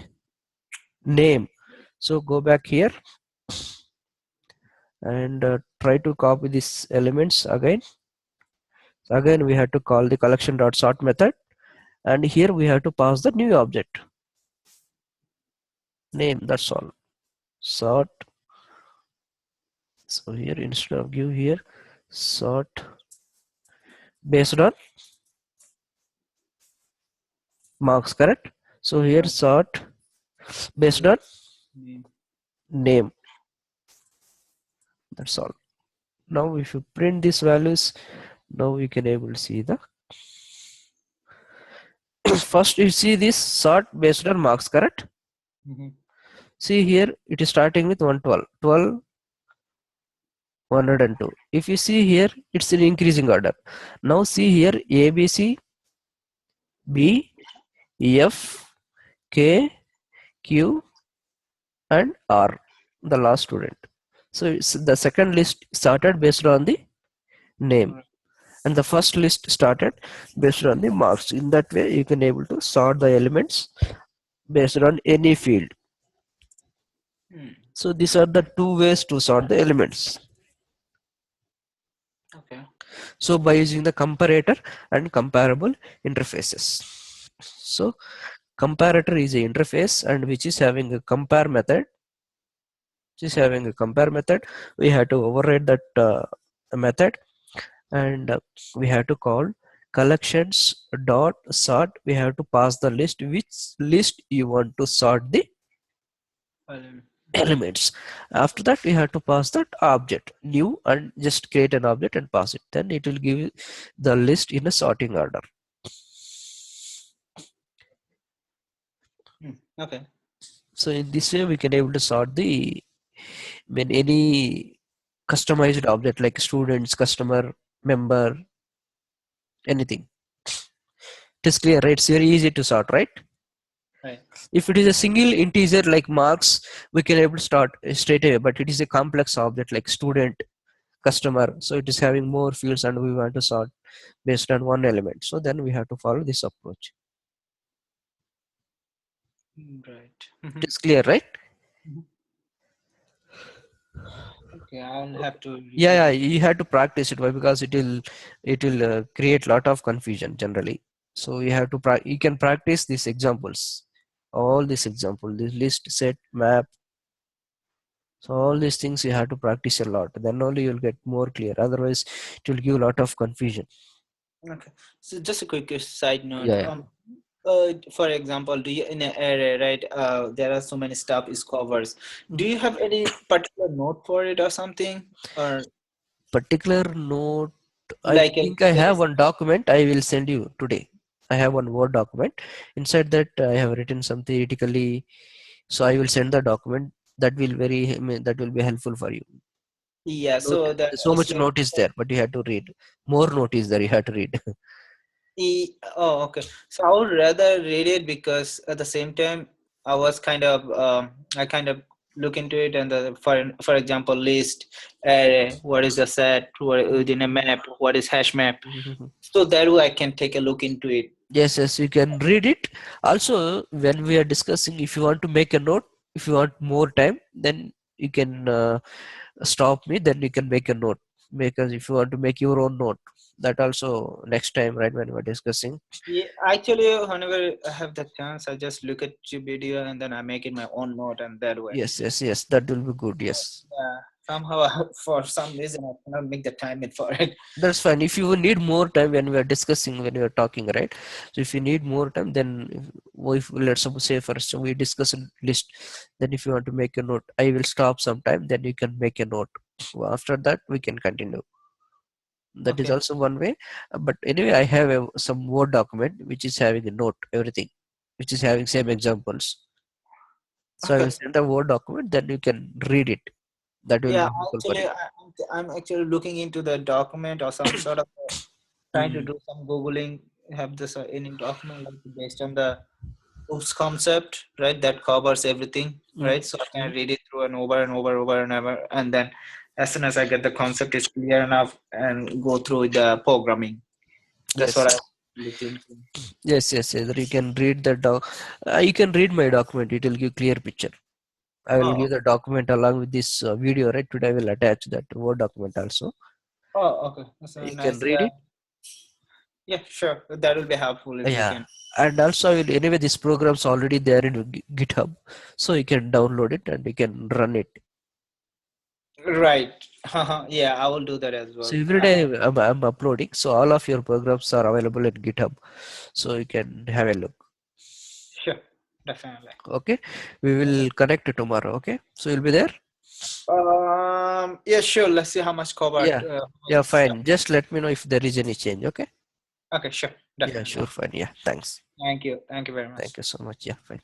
Speaker 1: name. So go back here and try to copy these elements again. So again, we have to call the collection dot sort method, and here we have to pass the new object name. That's all. Sort. So here instead of give here sort based on marks, correct? So here
Speaker 2: Yeah.
Speaker 1: sort based on
Speaker 2: Name.
Speaker 1: name. That's all. Now if you print these values, now we can able to see the first you see this sort based on marks, correct?
Speaker 2: Mhm.
Speaker 1: See here it is starting with 112, 12, 102. If you see here it's in increasing order. Now see here A, B, C, B, F, K, Q, and R, the last student. So it's the second list started based on the name,
Speaker 2: Alright.
Speaker 1: and the first list started based on the marks. In that way you can able to sort the elements based on any field.
Speaker 2: Hmm.
Speaker 1: So these are the two ways to sort the elements.
Speaker 2: Okay.
Speaker 1: So by using the comparator and comparable interfaces. So comparator is a interface and which is having a compare method, Is having a compare method. We have to override that method, and we have to call collections dot sort. We have to pass the list, which list you want to sort the
Speaker 2: Um,
Speaker 1: elements. After that, we have to pass that object new and just create an object and pass it. Then it will give you the list in a sorting order.
Speaker 2: okay.
Speaker 1: So in this way, we can able to sort the when any customized object like students, customer, member, anything. It is clear, right? It's very easy to sort, right?
Speaker 2: Right.
Speaker 1: If it is a single integer like marks, we can able to start straight away. But it is a complex object like student, customer, so it is having more fields, and we want to sort based on one element. So then we have to follow this approach.
Speaker 2: Right.
Speaker 1: It is clear, right?
Speaker 2: Mhm. Okay, I'll have to
Speaker 1: Yeah,
Speaker 2: repeat it.
Speaker 1: you have to practice it. Why? Because it will create lot of confusion generally. So you have to you can practice these examples, all these examples, this list, set, map. So all these things you have to practice a lot. Then only you'll get more clear. Otherwise, it will give a lot of confusion.
Speaker 2: Okay. So just a quick side note.
Speaker 1: Yeah.
Speaker 2: For example, do you in an array, right? There are so many stuff is covers. Do you have any particular note for it or something, or
Speaker 1: Particular note, I
Speaker 2: like
Speaker 1: think I
Speaker 2: there
Speaker 1: have
Speaker 2: is?
Speaker 1: one document I will send you today. I have one Word document. Inside that I have written some theoretically, so I will send the document. That will I mean, that will be helpful for you.
Speaker 2: Yeah.
Speaker 1: Note,
Speaker 2: So the
Speaker 1: so much
Speaker 2: student.
Speaker 1: note is there, but you have to read. More note is there, you have to read.
Speaker 2: Oh, okay. So I would rather read it because at the same time I was I kind of look into it and for example list array, what is the set within a map, what is hash map. So that way I can take a look into it.
Speaker 1: Yes, you can read it. Also, when we are discussing, if you want to make a note, if you want more time, then you can stop me, then you can make a note. Because if you want to make your own note, that also next time, right, when we're discussing.
Speaker 2: Yeah, actually, whenever I have the chance, I just look at your video and then I make it my own note and that way.
Speaker 1: Yes, that will be good. Yes,
Speaker 2: Yeah, somehow for some reason I cannot make the time in for it.
Speaker 1: that's fine. If you need more time when we are discussing, when we are talking, right? So if you need more time, then if let's suppose say first we discuss a list, then if you want to make a note, I will stop sometime. Then you can make a note. After that, we can continue. That is
Speaker 2: Okay.
Speaker 1: also one way. But anyway, I have some Word document which is having a note, everything, which is having same examples. So I will
Speaker 2: Okay.
Speaker 1: send the Word document, then you can read it. That will
Speaker 2: Yeah,
Speaker 1: be helpful for
Speaker 2: actually,
Speaker 1: you.
Speaker 2: I'm actually looking into the document or some sort of trying to
Speaker 1: Mm,
Speaker 2: do some googling. Have this any document like based on the OOPS concept, right? That covers everything,
Speaker 1: mm,
Speaker 2: right? So I can
Speaker 1: mm.
Speaker 2: read it through and over and over, and then as soon as I get the concept is clear enough and go through the programming. That's
Speaker 1: Yes,
Speaker 2: what I really thinking.
Speaker 1: yes. You can read the you can read my document. It will give clear picture. I will
Speaker 2: Oh,
Speaker 1: give the document along with this video. Right today, I will attach that Word document also.
Speaker 2: oh, okay. That's
Speaker 1: You can
Speaker 2: nice.
Speaker 1: read
Speaker 2: Yeah,
Speaker 1: it.
Speaker 2: yeah, sure. That will be helpful if you
Speaker 1: Yeah,
Speaker 2: can.
Speaker 1: and also I will anyway. This program's already there in GitHub, so you can download it and you can run it.
Speaker 2: Right. Yeah, I will do that as
Speaker 1: So
Speaker 2: well.
Speaker 1: every day I'm uploading, so all of your programs are available in GitHub, so you can have a look.
Speaker 2: Sure, definitely.
Speaker 1: Okay, we
Speaker 2: Okay.
Speaker 1: will connect tomorrow. Okay, so you'll be there.
Speaker 2: Yeah, sure. Let's see how much covered.
Speaker 1: Yeah,
Speaker 2: How much
Speaker 1: yeah,
Speaker 2: is,
Speaker 1: fine. Just let me know if there is any change. Okay.
Speaker 2: okay, sure,
Speaker 1: Yeah,
Speaker 2: definitely.
Speaker 1: sure, fine. Yeah, thanks.
Speaker 2: Thank you. Thank you very
Speaker 1: Thank
Speaker 2: much.
Speaker 1: you so much. Yeah, fine.